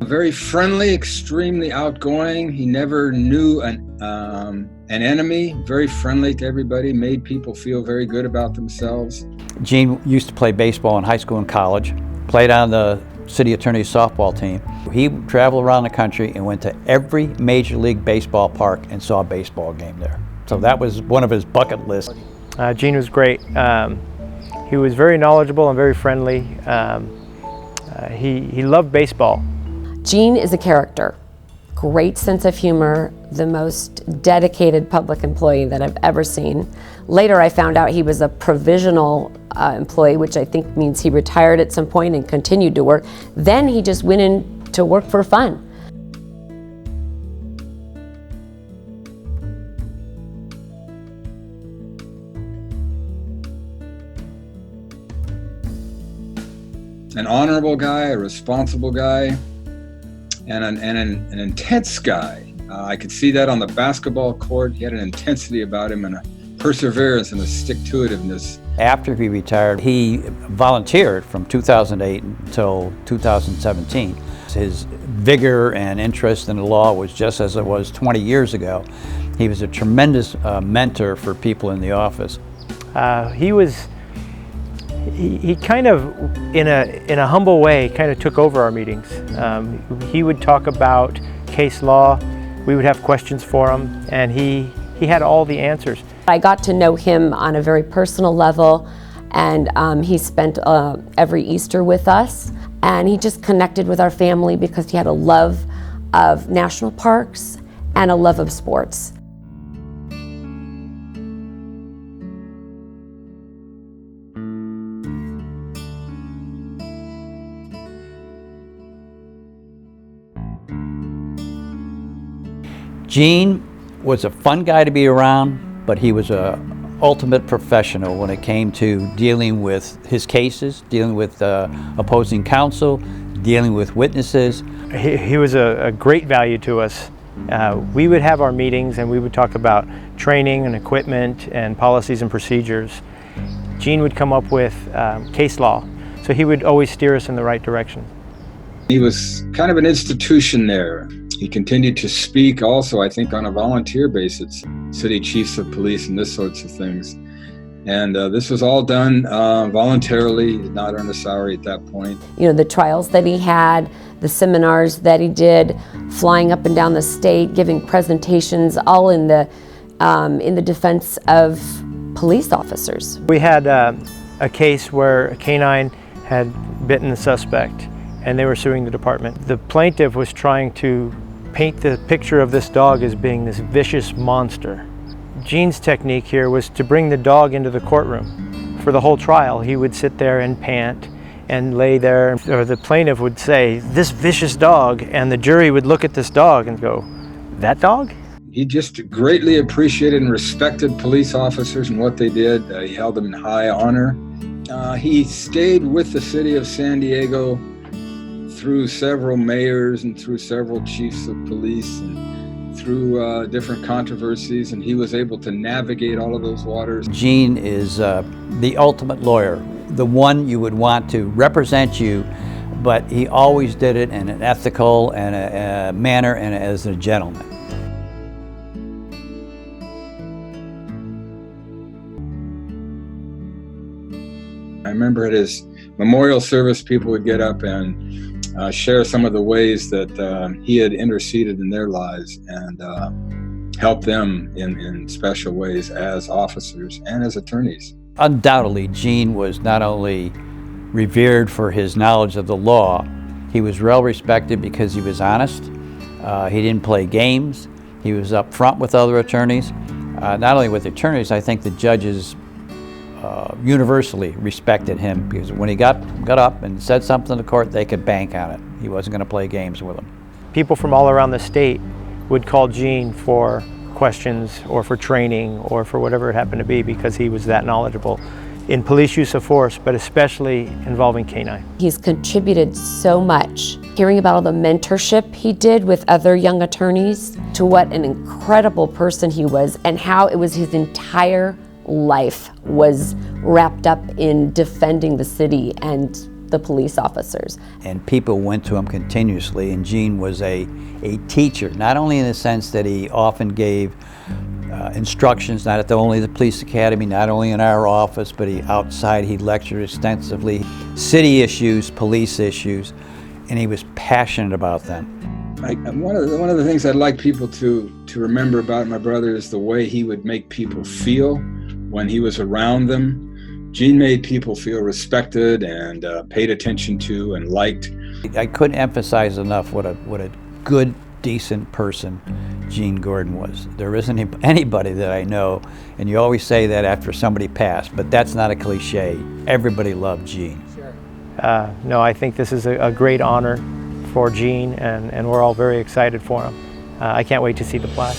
Very friendly, extremely outgoing. He never knew an enemy. Very friendly to everybody, made people feel very good about themselves. Gene used to play baseball in high school and college, played on the city attorney's softball team. He traveled around the country and went to every major league baseball park and saw a baseball game there. So that was one of his bucket lists. Gene was great. He was very knowledgeable and very friendly. He loved baseball. Gene is a character, great sense of humor, the most dedicated public employee that I've ever seen. Later I found out he was a provisional employee, which I think means he retired at some point and continued to work. Then he just went in to work for fun. An honorable guy, a responsible guy, and an intense guy. I could see that on the basketball court. He had an intensity about him and a perseverance and a stick-to-itiveness. After he retired, he volunteered from 2008 until 2017. His vigor and interest in the law was just as it was 20 years ago. He was a tremendous mentor for people in the office. He kind of, in a humble way, kind of took over our meetings. He would talk about case law. We would have questions for him, and he had all the answers. I got to know him on a very personal level, and he spent every Easter with us, and he just connected with our family because he had a love of national parks and a love of sports. Gene was a fun guy to be around, but he was an ultimate professional when it came to dealing with his cases, dealing with opposing counsel, dealing with witnesses. He was a great value to us. We would have our meetings and we would talk about training and equipment and policies and procedures. Gene would come up with case law, so he would always steer us in the right direction. He was kind of an institution there. He continued to speak also, I think, on a volunteer basis, city chiefs of police and this sorts of things. And this was all done voluntarily, he did not earn a salary at that point. You know, the trials that he had, the seminars that he did, flying up and down the state, giving presentations, all in the defense of police officers. We had a case where a canine had bitten the suspect, and they were suing the department. The plaintiff was trying to paint the picture of this dog as being this vicious monster. Gene's technique here was to bring the dog into the courtroom. For the whole trial, he would sit there and pant and lay there, or the plaintiff would say, "This vicious dog," and the jury would look at this dog and go, "That dog?" He just greatly appreciated and respected police officers and what they did. He held them in high honor. He stayed with the city of San Diego through several mayors and through several chiefs of police and through different controversies, and he was able to navigate all of those waters. Gene is the ultimate lawyer, the one you would want to represent you, but he always did it in an ethical and a manner and as a gentleman. I remember at his memorial service, people would get up and share some of the ways that he had interceded in their lives and helped them in special ways as officers and as attorneys. Undoubtedly, Gene was not only revered for his knowledge of the law, he was well respected because he was honest. He didn't play games. He was up front with other attorneys. Not only with attorneys, I think the judges universally respected him because when he got up and said something to the court, they could bank on it. He wasn't going to play games with them. People from all around the state would call Gene for questions or for training or for whatever it happened to be because he was that knowledgeable in police use of force, but especially involving canine. He's contributed so much. Hearing about all the mentorship he did with other young attorneys, to what an incredible person he was and how it was his entire life was wrapped up in defending the city and the police officers. And people went to him continuously, and Gene was a teacher, not only in the sense that he often gave instructions, not at only the police academy, not only in our office, but outside he lectured extensively. City issues, police issues, and he was passionate about them. One of the things I'd like people to remember about my brother is the way he would make people feel when he was around them. Gene made people feel respected and paid attention to and liked. I couldn't emphasize enough what a good, decent person Gene Grodon was. There isn't anybody that I know, and you always say that after somebody passed, but that's not a cliche. Everybody loved Gene. No, I think this is a great honor for Gene, and we're all very excited for him. I can't wait to see the plaque.